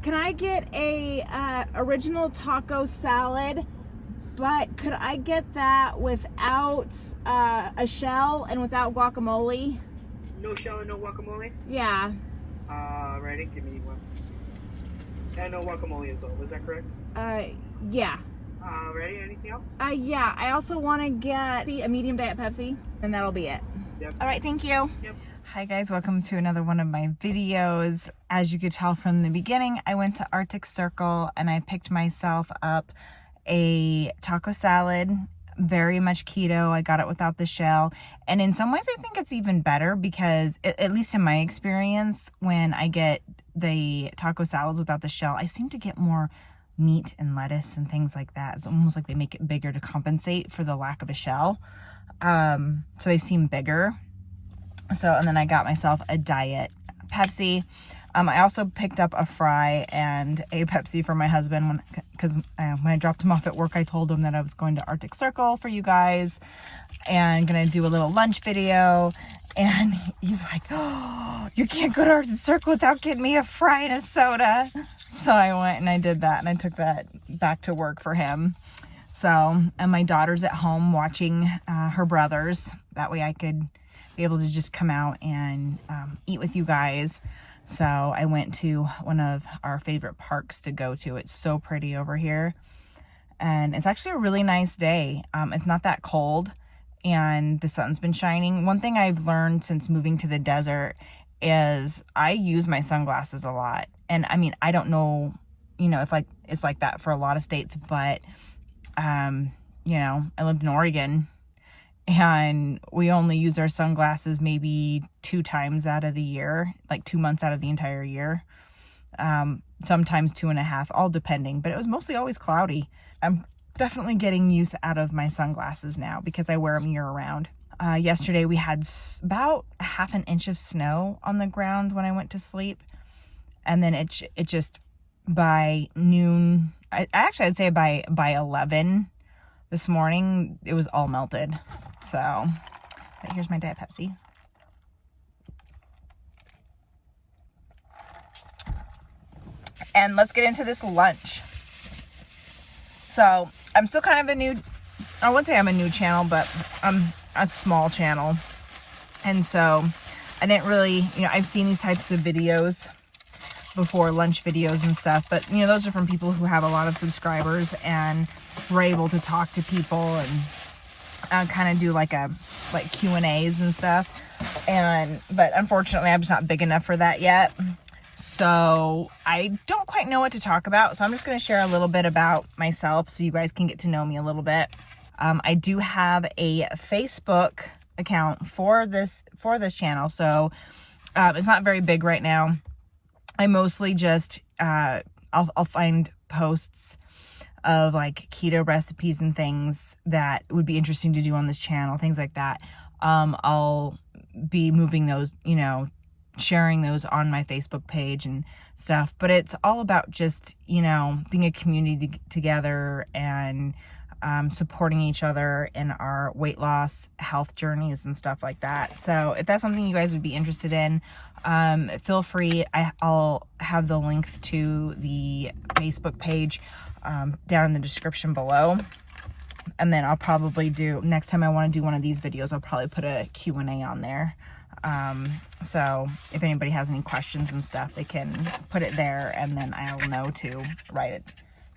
can I get a original taco salad, but could I get that without a shell and without guacamole? No shell and no guacamole? Yeah. Ready? Give me one. And no guacamole as well, is that correct? Yeah. Ready? Anything else? Yeah, I also want to get a medium diet Pepsi, and that'll be it. Yep. All right, thank you. Yep. Hi guys, welcome to another one of my videos. As you could tell from the beginning, I went to Arctic Circle and I picked myself up a taco salad, very much keto. I got it without the shell. And in some ways, I think it's even better because, at least in my experience, when I get the taco salads without the shell, I seem to get more meat and lettuce and things like that. It's almost like they make it bigger to compensate for the lack of a shell. So they seem bigger. So, and then I got myself a diet Pepsi. I also picked up a fry and a Pepsi for my husband because when I dropped him off at work, I told him that I was going to Arctic Circle for you guys and gonna do a little lunch video. And he's like, "Oh, you can't go to Arctic Circle without getting me a fry and a soda." So I went and I did that, and I took that back to work for him. So, and my daughter's at home watching her brothers. That way I could be able to just come out and eat with you guys. So I went to one of our favorite parks to go to. It's so pretty over here. And it's actually a really nice day. It's not that cold and the sun's been shining. One thing I've learned since moving to the desert is I use my sunglasses a lot. And I mean, I don't know, if it's like that for a lot of states, but I lived in Oregon and we only use our sunglasses maybe 2 times out of the year, like 2 months out of the entire year. Sometimes 2.5, all depending, but it was mostly always cloudy. I'm definitely getting use out of my sunglasses now because I wear them year round. Yesterday we had about 1/2 inch of snow on the ground when I went to sleep. And then it just by noon, I'd say by 11 this morning, it was all melted. So, but here's my Diet Pepsi. And let's get into this lunch. So, I'm still kind of I wouldn't say I'm a new channel, but I'm a small channel. And so, I didn't really, I've seen these types of videos before, lunch videos and stuff, but those are from people who have a lot of subscribers and we're able to talk to people and kind of do like Q&As and stuff. But unfortunately, I'm just not big enough for that yet. So I don't quite know what to talk about. So I'm just going to share a little bit about myself so you guys can get to know me a little bit. I do have a Facebook account for this channel. So it's not very big right now. I mostly just, I'll find posts of like keto recipes and things that would be interesting to do on this channel, things like that. I'll be moving those, sharing those on my Facebook page and stuff, but it's all about just, being a community together and supporting each other in our weight loss, health journeys and stuff like that. So if that's something you guys would be interested in, feel free. I'll have the link to the Facebook page down in the description below. And then I'll probably next time I want to do one of these videos, I'll probably put a Q&A on there. So if anybody has any questions and stuff, they can put it there and then I'll know to write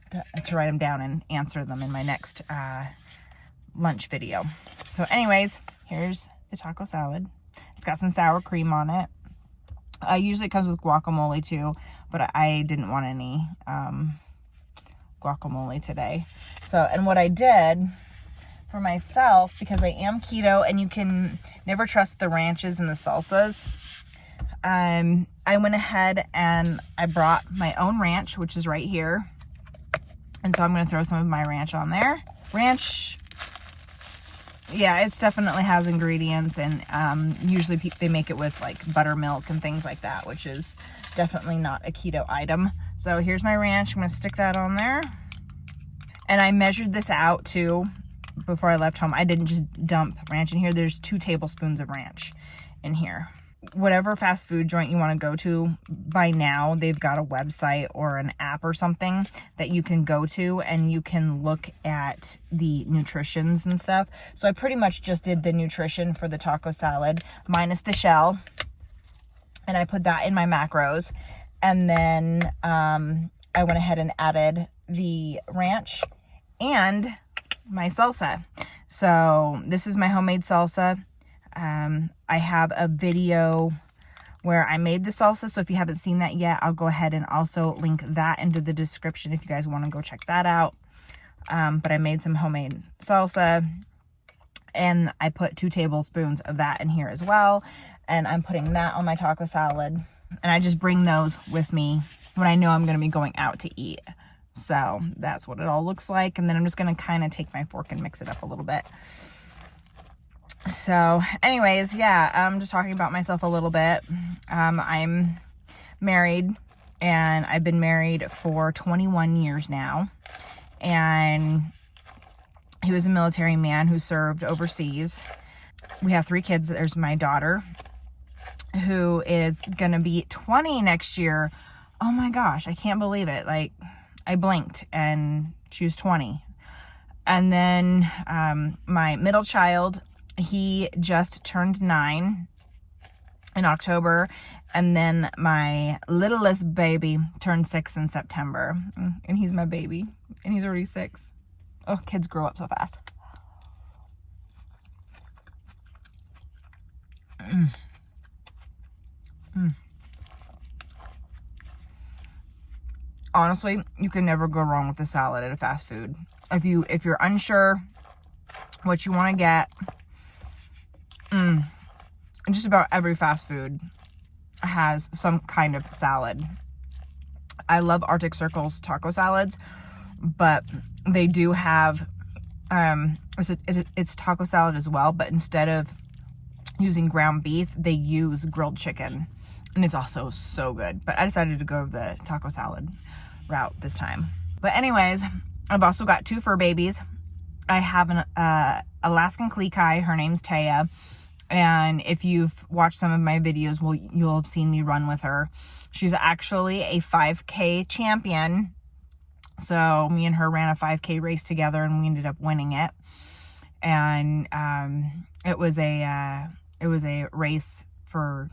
them down and answer them in my next lunch video. So anyways, here's the taco salad. It's got some sour cream on it. Usually it comes with guacamole too, but I didn't want any guacamole today. So, and what I did for myself, because I am keto and you can never trust the ranches and the salsas, I went ahead and I brought my own ranch, which is right here. And so I'm going to throw some of my ranch on there. Ranch, yeah, it definitely has ingredients, and usually they make it with like buttermilk and things like that, which is definitely not a keto item. So here's my ranch. I'm going to stick that on there. And I measured this out too before I left home. I didn't just dump ranch in here. There's 2 tablespoons of ranch in here. whatever fast food joint you want to go to, by now they've got a website or an app or something that you can go to and you can look at the nutritions and stuff. So I pretty much just did the nutrition for the taco salad minus the shell, and I put that in my macros. And then I went ahead and added the ranch and my salsa. So this is my homemade salsa. I have a video where I made the salsa, so if you haven't seen that yet, I'll go ahead and also link that into the description if you guys want to go check that out. But I made some homemade salsa, and I put 2 tablespoons of that in here as well, and I'm putting that on my taco salad, and I just bring those with me when I know I'm going to be going out to eat. So that's what it all looks like, and then I'm just going to kind of take my fork and mix it up a little bit. So anyways, yeah, I'm just talking about myself a little bit. I'm married, and I've been married for 21 years now. And he was a military man who served overseas. We have 3 kids. There's my daughter, who is going to be 20 next year. Oh my gosh, I can't believe it. Like, I blinked and she was 20. And then my middle child, he just turned 9 in October, and then my littlest baby turned 6 in September, and he's my baby, and he's already 6. Oh, kids grow up so fast. Honestly, you can never go wrong with a salad at a fast food. If you're unsure what you want to get, just about every fast food has some kind of salad. I love Arctic Circle's taco salads, but they do have it's taco salad as well, but instead of using ground beef, they use grilled chicken, and it's also so good. But I decided to go the taco salad route this time. But anyways, I've also got 2 fur babies. I have an Alaskan Klekai. Her name's Taya. And if you've watched some of my videos, you'll have seen me run with her. She's actually a 5K champion. So me and her ran a 5K race together, and we ended up winning it. And it was a race for,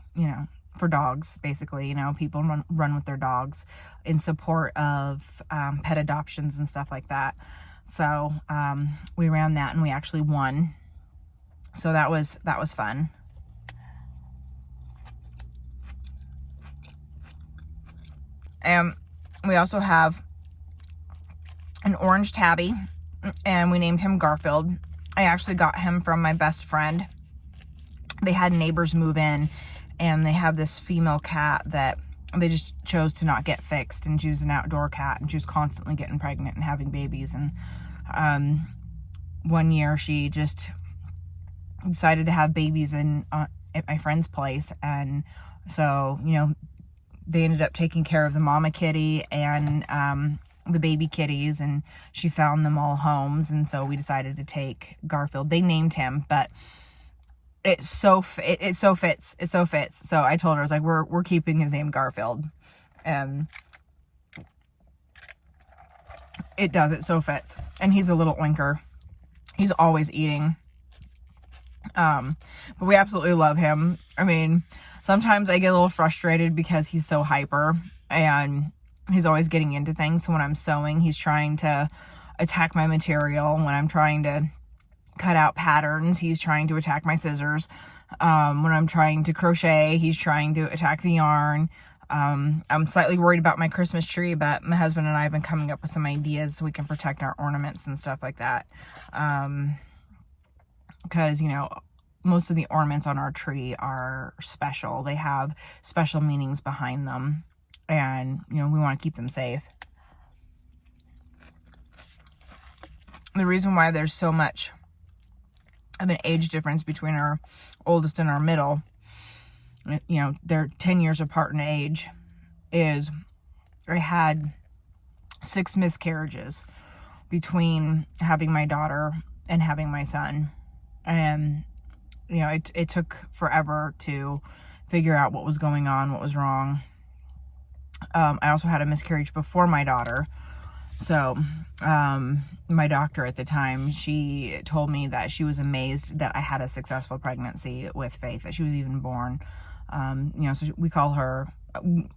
for dogs, basically. People run with their dogs in support of pet adoptions and stuff like that. So we ran that, and we actually won. So that was fun. And we also have an orange tabby, and we named him Garfield. I actually got him from my best friend. They had neighbors move in, and they have this female cat that they just chose to not get fixed, and she was an outdoor cat, and she was constantly getting pregnant and having babies. And one year she just decided to have babies at my friend's place, and so they ended up taking care of the mama kitty and the baby kitties, and she found them all homes, and so we decided to take Garfield. They named him, but it so fits. So I told her, I was like, we're keeping his name Garfield, and it so fits. And he's a little oinker. He's always eating. But we absolutely love him. I mean, sometimes I get a little frustrated because he's so hyper and he's always getting into things. So when I'm sewing, he's trying to attack my material. When I'm trying to cut out patterns, he's trying to attack my scissors. When I'm trying to crochet, he's trying to attack the yarn. I'm slightly worried about my Christmas tree, but my husband and I have been coming up with some ideas so we can protect our ornaments and stuff like that. Because, most of the ornaments on our tree are special. They have special meanings behind them, and, we want to keep them safe. The reason why there's so much of an age difference between our oldest and our middle, they're 10 years apart in age, is I had 6 miscarriages between having my daughter and having my son. And, it took forever to figure out what was going on, what was wrong. I also had a miscarriage before my daughter. So, my doctor at the time, she told me that she was amazed that I had a successful pregnancy with Faith, that she was even born. So we call her,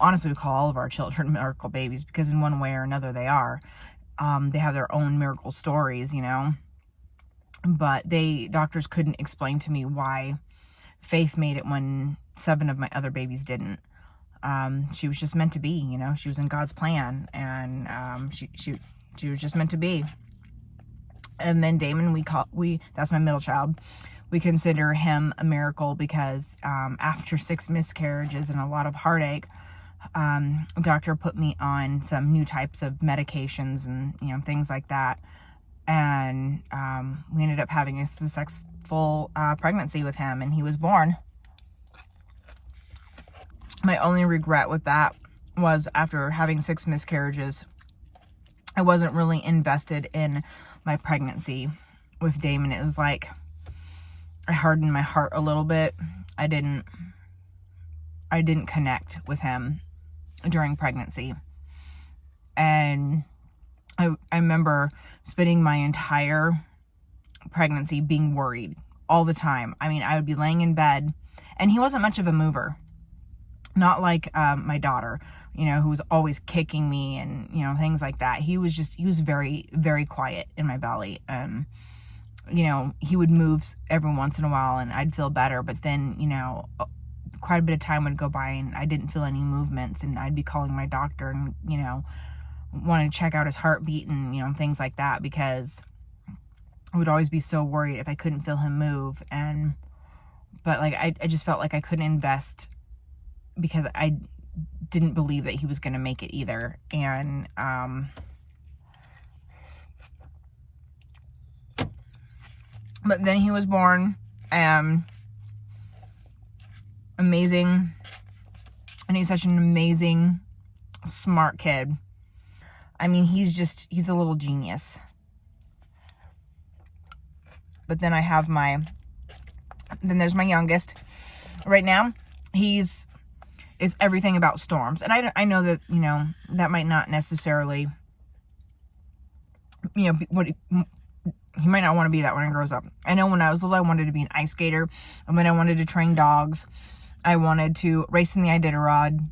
honestly, we call all of our children miracle babies, because in one way or another they are. They have their own miracle stories, but doctors couldn't explain to me why Faith made it when 7 of my other babies didn't. She was just meant to be, she was in God's plan, and she was just meant to be. And then Damon, that's my middle child. We consider him a miracle because after 6 miscarriages and a lot of heartache, doctor put me on some new types of medications and things like that, and we ended up having a successful pregnancy with him, and he was born. My only regret with that was, after having 6 miscarriages, I wasn't really invested in my pregnancy with Damon. It was like I hardened my heart a little bit. I didn't connect with him during pregnancy. And I remember spending my entire pregnancy being worried all the time. I mean, I would be laying in bed, and he wasn't much of a mover. Not like my daughter, who was always kicking me and, things like that. He was very, very quiet in my belly. And, he would move every once in a while and I'd feel better. But then, quite a bit of time would go by and I didn't feel any movements, and I'd be calling my doctor and, wanting to check out his heartbeat and, things like that, because I would always be so worried if I couldn't feel him move. But like, I just felt like I couldn't invest, because I didn't believe that he was going to make it either. And but then he was born, amazing, and he's such an amazing, smart kid. I mean, he's a little genius. But then then there's my youngest. Right now, is everything about storms. And I know that, that might not necessarily, what he might not want to be that when he grows up. I know when I was little, I wanted to be an ice skater. And when I wanted to train dogs, I wanted to race in the Iditarod,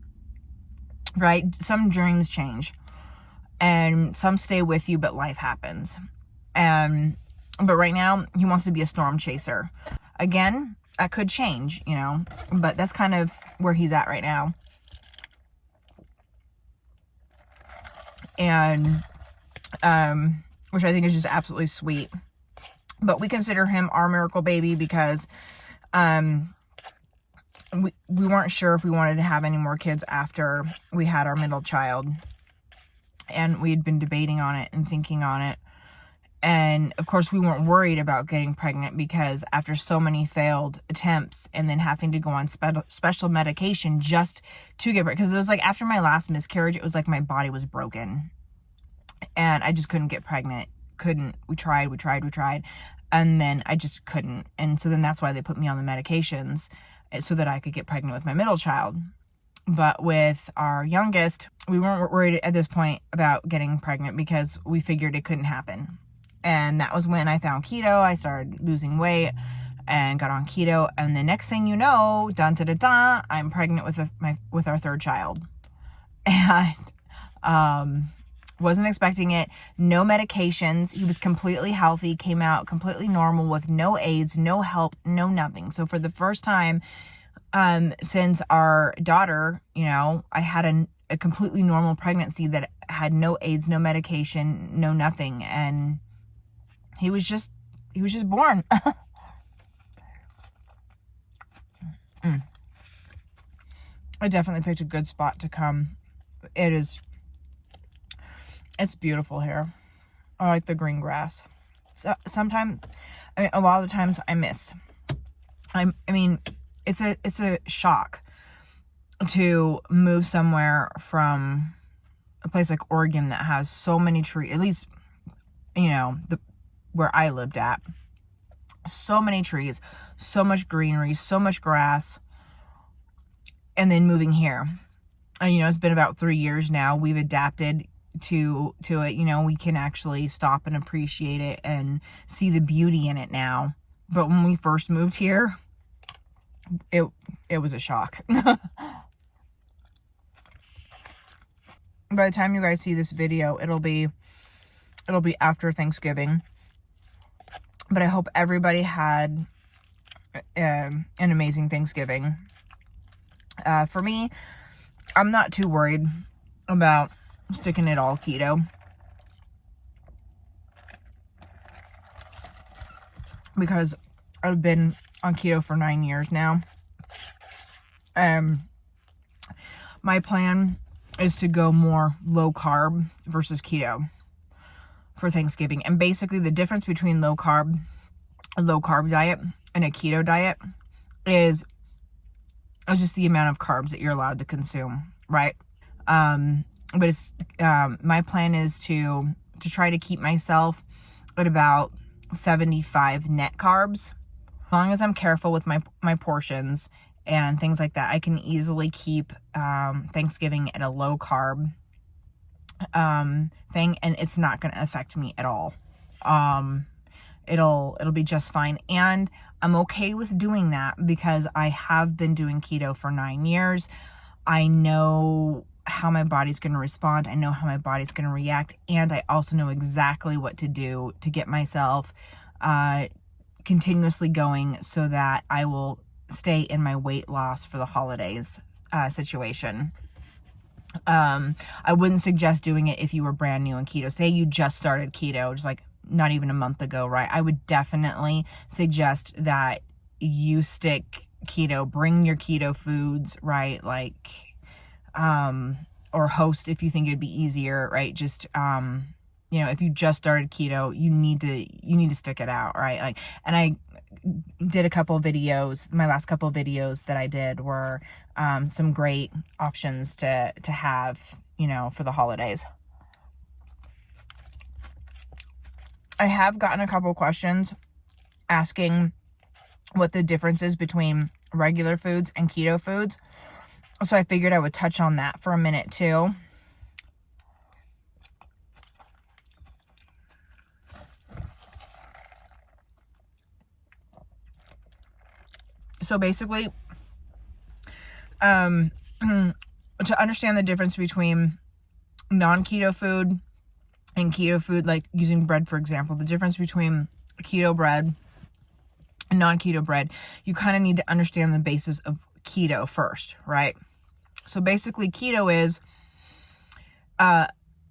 right? Some dreams change and some stay with you, but life happens. But right now, he wants to be a storm chaser. Again, that could change, but that's kind of where he's at right now. And, which I think is just absolutely sweet. But we consider him our miracle baby because, we weren't sure if we wanted to have any more kids after we had our middle child. And we had been debating on it and thinking on it. And of course, we weren't worried about getting pregnant, because after so many failed attempts and then having to go on special medication just to get pregnant, because it was like after my last miscarriage, it was like my body was broken and I just couldn't get pregnant. We tried. And then I just couldn't. And so then that's why they put me on the medications, so that I could get pregnant with my middle child. But with our youngest, we weren't worried at this point about getting pregnant, because we figured it couldn't happen. And that was when I found keto. I started losing weight and got on keto. And the next thing you know, I'm pregnant with our 3rd child. And wasn't expecting it. No medications. He was completely healthy, came out completely normal with no aids, no help, no nothing. So for the first time since our daughter, I had a completely normal pregnancy that had no aids, no medication, no nothing. And he was just born. I definitely picked a good spot to come. It's beautiful here. I like the green grass. So sometimes, a lot of the times I miss. It's a shock to move somewhere from a place like Oregon that has so many trees, at least, where I lived at. So many trees, so much greenery, so much grass. and then moving here. And, it's been about 3 years now. We've adapted to it. We can actually stop and appreciate it and see the beauty in it now. But when we first moved here, it was a shock. By the time you guys see this video, it'll be after Thanksgiving. But I hope everybody had an amazing Thanksgiving. For me, I'm not too worried about sticking it all keto, because I've been on keto for 9 years now. My plan is to go more low carb versus keto for Thanksgiving. And basically the difference between a low carb diet and a keto diet is just the amount of carbs that you're allowed to consume, right? But it's my plan is to try to keep myself at about 75 net carbs. As long as I'm careful with my portions and things like that, I can easily keep Thanksgiving at a low carb thing, and it's not going to affect me at all. It'll be just fine, and I'm okay with doing that because I have been doing keto for 9 years. I know how my body's going to respond. I know how my body's going to react, and I also know exactly what to do to get myself continuously going so that I will stay in my weight loss for the holidays situation. I wouldn't suggest doing it if you were brand new in keto. Say you just started keto, just like not even a month ago, right? I would definitely suggest that you stick keto, bring your keto foods, right? Like, or host if you think it'd be easier, right? Just, if you just started keto, you need to stick it out, right? Like, and I did a couple of videos. My last couple of videos that I did were some great options to have, for the holidays. I have gotten a couple questions asking what the difference is between regular foods and keto foods. So I figured I would touch on that for a minute too. So basically, to understand the difference between non-keto food and keto food, like using bread, for example, the difference between keto bread and non-keto bread, you kind of need to understand the basis of keto first, right? So basically keto is,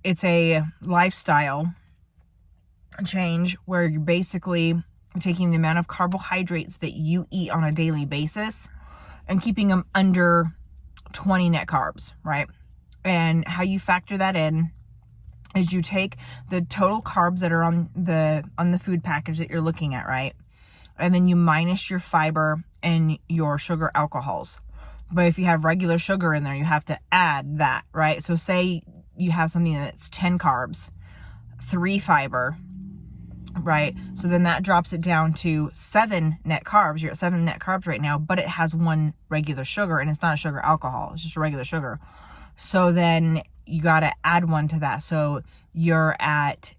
it's a lifestyle change where you're basically taking the amount of carbohydrates that you eat on a daily basis and keeping them under 20 net carbs, right? And how you factor that in is you take the total carbs that are on the food package that you're looking at, right? And then you minus your fiber and your sugar alcohols. But if you have regular sugar in there, you have to add that, right? So say you have something that's 10 carbs, 3 fiber, right? So then that drops it down to 7 net carbs. You're at 7 net carbs right now, but it has 1 regular sugar, and it's not a sugar alcohol. It's just a regular sugar. So then you got to add 1 to that. So you're at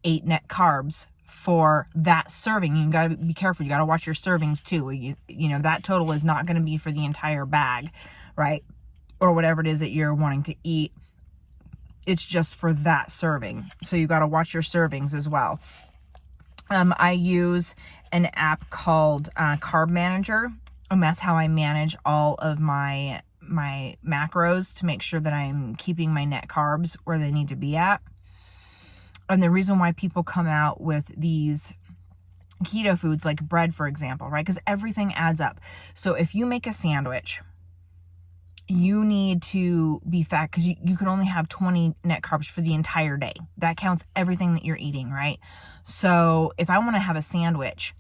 8 net carbs for that serving. You got to be careful. You got to watch your servings too. You know, that total is not going to be for the entire bag, right? Or whatever it is that you're wanting to eat. It's just for that serving. So you got to watch your servings as well. I use an app called Carb Manager, and that's how I manage all of my macros to make sure that I'm keeping my net carbs where they need to be at. And the reason why people come out with these keto foods like bread, for example, right? Because everything adds up. So if you make a sandwich, you need to be fat because you can only have 20 net carbs for the entire day. That counts everything that you're eating, right? So if I want to have a sandwich,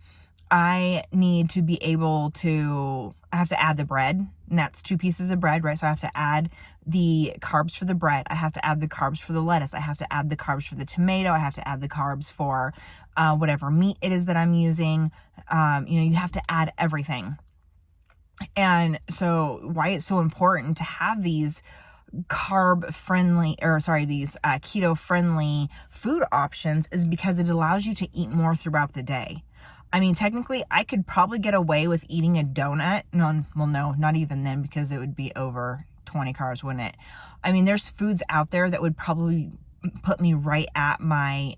I need to be able to, I have to add the bread, and that's 2 pieces of bread, right? So I have to add the carbs for the bread. I have to add the carbs for the lettuce. I have to add the carbs for the tomato. I have to add the carbs for whatever meat it is that I'm using. You have to add everything. And so why it's so important to have these keto friendly food options is because it allows you to eat more throughout the day. I mean, technically, I could probably get away with eating a donut. No, well, no, not even then, because it would be over 20 carbs, wouldn't it? I mean, there's foods out there that would probably put me right at my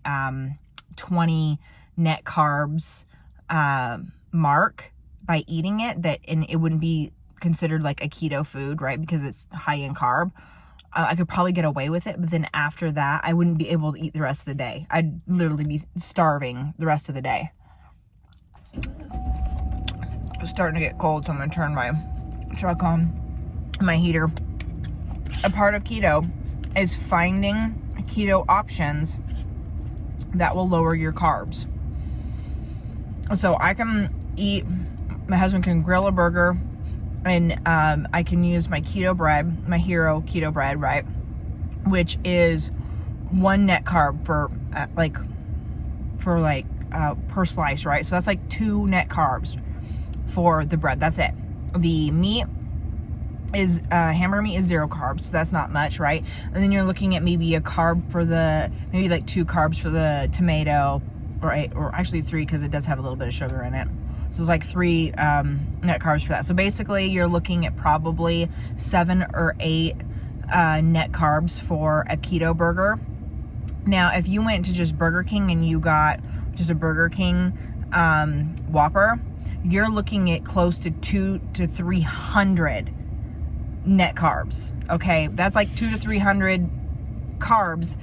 20 net carbs mark by eating it, and it wouldn't be considered like a keto food, right? Because it's high in carb. I could probably get away with it, but then after that, I wouldn't be able to eat the rest of the day. I'd literally be starving the rest of the day. It's starting to get cold, so I'm going to turn my truck on, my heater. A part of keto is finding keto options that will lower your carbs. So I can eat, my husband can grill a burger, and I can use my keto bread, my Hero keto bread, right? Which is 1 net carb per slice, right? So that's like 2 net carbs for the bread. That's it. The meat is hamburger meat is 0 carbs, so that's not much, right? And then you're looking at maybe a carb for maybe like 2 carbs for the tomato, right? Or actually 3, because it does have a little bit of sugar in it. So it's like 3 net carbs for that. So basically you're looking at probably 7 or 8 net carbs for a keto burger. Now, if you went to just Burger King and you got just a Burger King Whopper, you're looking at close to 200 to 300 net carbs. Okay, that's like 200 to 300 carbs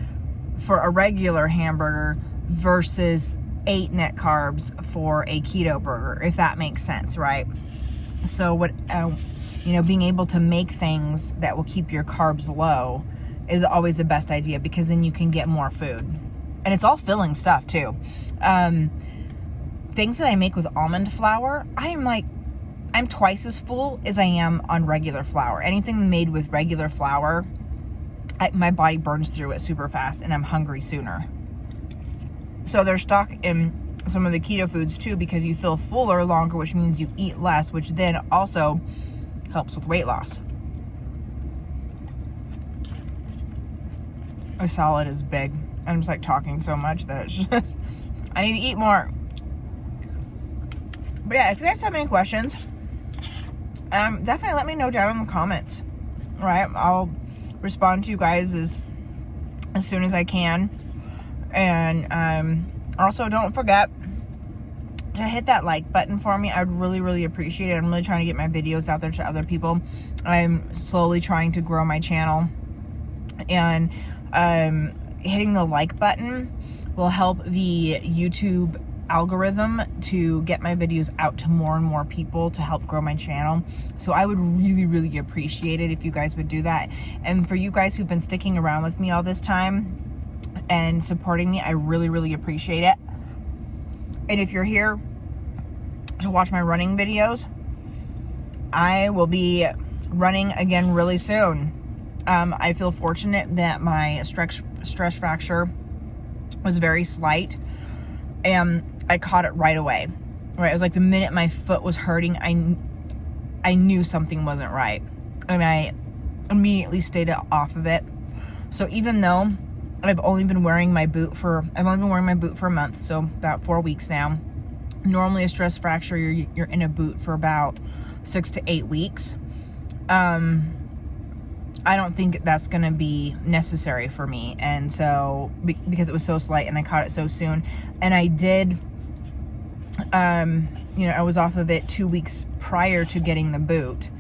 for a regular hamburger versus 8 net carbs for a keto burger, if that makes sense, right? So being able to make things that will keep your carbs low is always the best idea, because then you can get more food, and it's all filling stuff too. Things that I make with almond flour, I'm twice as full as I am on regular flour. Anything made with regular flour, my body burns through it super fast, and I'm hungry sooner. So there's stock in some of the keto foods too, because you feel fuller longer, which means you eat less, which then also helps with weight loss. A salad is big. I'm just like talking so much that it's just, I need to eat more. But yeah, if you guys have any questions, definitely let me know down in the comments. All right, I'll respond to you guys as soon as I can. And also, don't forget to hit that like button for me. I'd really, really appreciate it. I'm really trying to get my videos out there to other people. I'm slowly trying to grow my channel, and hitting the like button will help the YouTube algorithm to get my videos out to more and more people to help grow my channel. So I would really, really appreciate it if you guys would do that. And for you guys who've been sticking around with me all this time and supporting me, I really, really appreciate it. And if you're here to watch my running videos, I will be running again really soon. I feel fortunate that my stress fracture was very slight, and I caught it right away. Right, it was like the minute my foot was hurting, I knew something wasn't right, and I immediately stayed off of it. So even though I've only been wearing my boot for a month, so about 4 weeks now. Normally a stress fracture, you're in a boot for about 6 to 8 weeks. I don't think that's going to be necessary for me. And so, because it was so slight and I caught it so soon, and I did, I was off of it 2 weeks prior to getting the boot,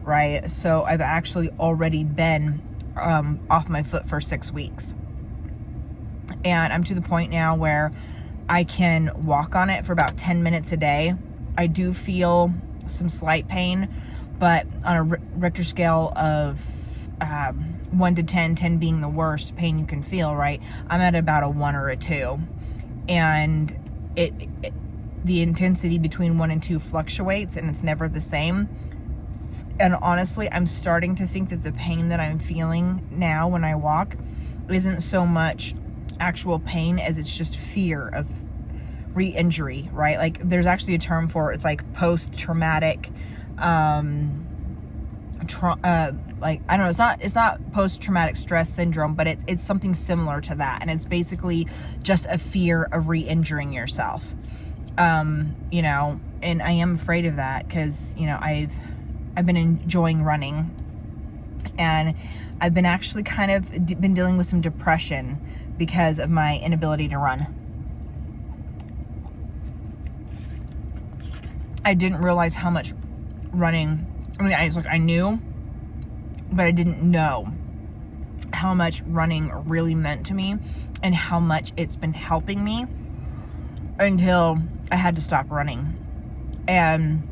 right? So I've actually already been off my foot for 6 weeks. And I'm to the point now where I can walk on it for about 10 minutes a day. I do feel some slight pain, but on a Richter scale of 1 to 10, 10 being the worst pain you can feel, right? I'm at about a 1 or a 2. And the intensity between 1 and 2 fluctuates, and it's never the same. And honestly, I'm starting to think that the pain that I'm feeling now when I walk isn't so much actual pain as it's just fear of re-injury, right? Like, there's actually a term for it. It's like post-traumatic like, I don't know, it's not post-traumatic stress syndrome, but it's something similar to that. And it's basically just a fear of re-injuring yourself. You know, and I am afraid of that because, you know, I've been enjoying running, and I've been actually kind of been dealing with some depression because of my inability to run. I didn't realize how much running, I mean, I knew, but I didn't know how much running really meant to me and how much it's been helping me until I had to stop running. And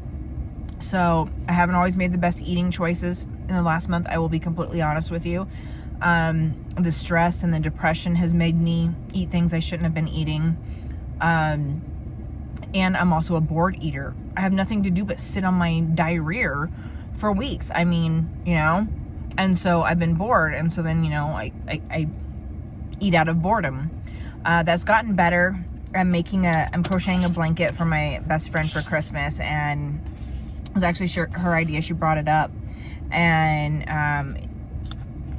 so I haven't always made the best eating choices in the last month. I will be completely honest with you. The stress and the depression has made me eat things I shouldn't have been eating. And I'm also a bored eater. I have nothing to do but sit on my diarrhea for weeks. I mean, you know, and so I've been bored. And so then, you know, I eat out of boredom. That's gotten better. I'm crocheting a blanket for my best friend for Christmas, and it was actually her idea. She brought it up, and,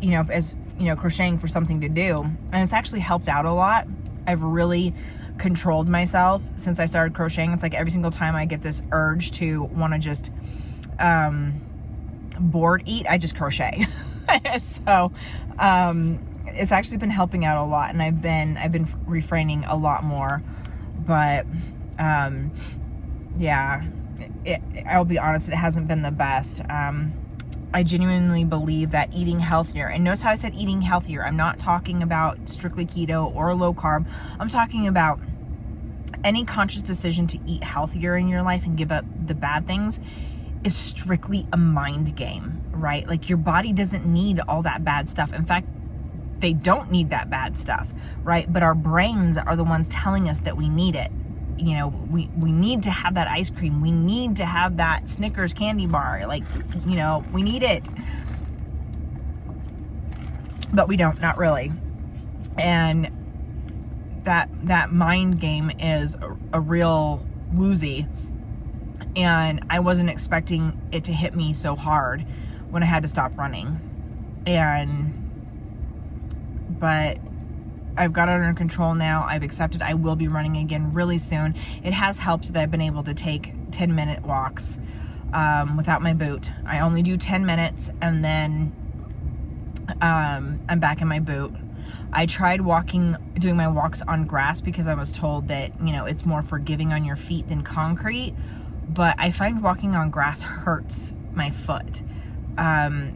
you know, as you know, crocheting for something to do, and it's actually helped out a lot. I've really controlled myself since I started crocheting. It's like every single time I get this urge to want to just bored eat, I just crochet. So it's actually been helping out a lot, and I've been refraining a lot more. But yeah, I'll be honest, it hasn't been the best. I genuinely believe that eating healthier, and notice how I said eating healthier. I'm not talking about strictly keto or low carb. I'm talking about any conscious decision to eat healthier in your life and give up the bad things is strictly a mind game, right? Like, your body doesn't need all that bad stuff. In fact, they don't need that bad stuff, right? But our brains are the ones telling us that we need it. You know, we need to have that ice cream. We need to have that Snickers candy bar. Like, you know, we need it. But we don't, not really. And that mind game is a real woozy. And I wasn't expecting it to hit me so hard when I had to stop running. But I've got it under control now. I've accepted I will be running again really soon. It has helped that I've been able to take 10-minute walks without my boot. I only do 10 minutes, and then I'm back in my boot. I tried doing my walks on grass because I was told that, you know, it's more forgiving on your feet than concrete. But I find walking on grass hurts my foot.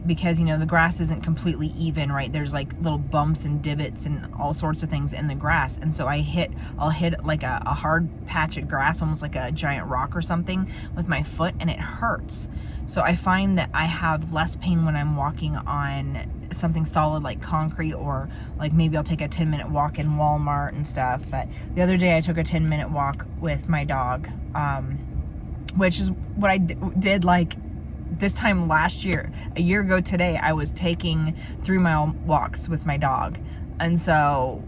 Because, you know, the grass isn't completely even, right? There's like little bumps and divots and all sorts of things in the grass. And so I'll hit like a hard patch of grass, almost like a giant rock or something, with my foot, and it hurts. So I find that I have less pain when I'm walking on something solid like concrete, or like maybe I'll take a 10-minute walk in Walmart and stuff. But the other day I took a 10-minute walk with my dog, which is what I did like this time last year. A year ago today, I was taking 3-mile walks with my dog. And so,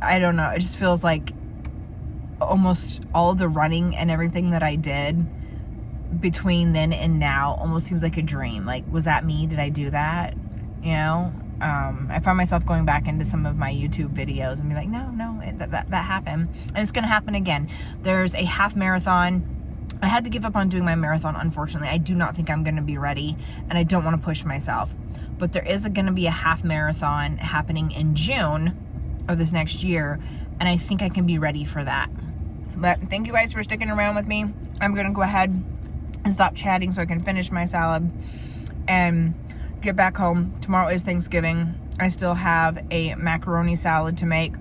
I don't know, it just feels like almost all of the running and everything that I did between then and now almost seems like a dream. Like, was that me? Did I do that? You know? I find myself going back into some of my YouTube videos and be like, no, that happened. And it's going to happen again. There's a half marathon. I had to give up on doing my marathon, unfortunately. I do not think I'm going to be ready, and I don't want to push myself. But there is going to be a half marathon happening in June of this next year, and I think I can be ready for that. But thank you guys for sticking around with me. I'm going to go ahead and stop chatting so I can finish my salad and get back home. Tomorrow is Thanksgiving. I still have a macaroni salad to make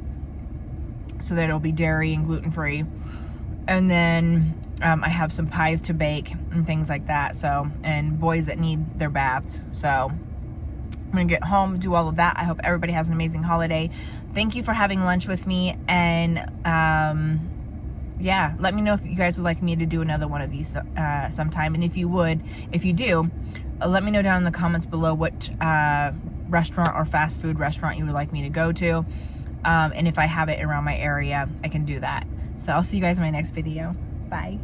so that it'll be dairy and gluten-free. And then I have some pies to bake and things like that. So, and boys that need their baths. So I'm going to get home, do all of that. I hope everybody has an amazing holiday. Thank you for having lunch with me. And yeah, let me know if you guys would like me to do another one of these sometime. And if you do, let me know down in the comments below what restaurant or fast food restaurant you would like me to go to. And if I have it around my area, I can do that. So I'll see you guys in my next video. Bye.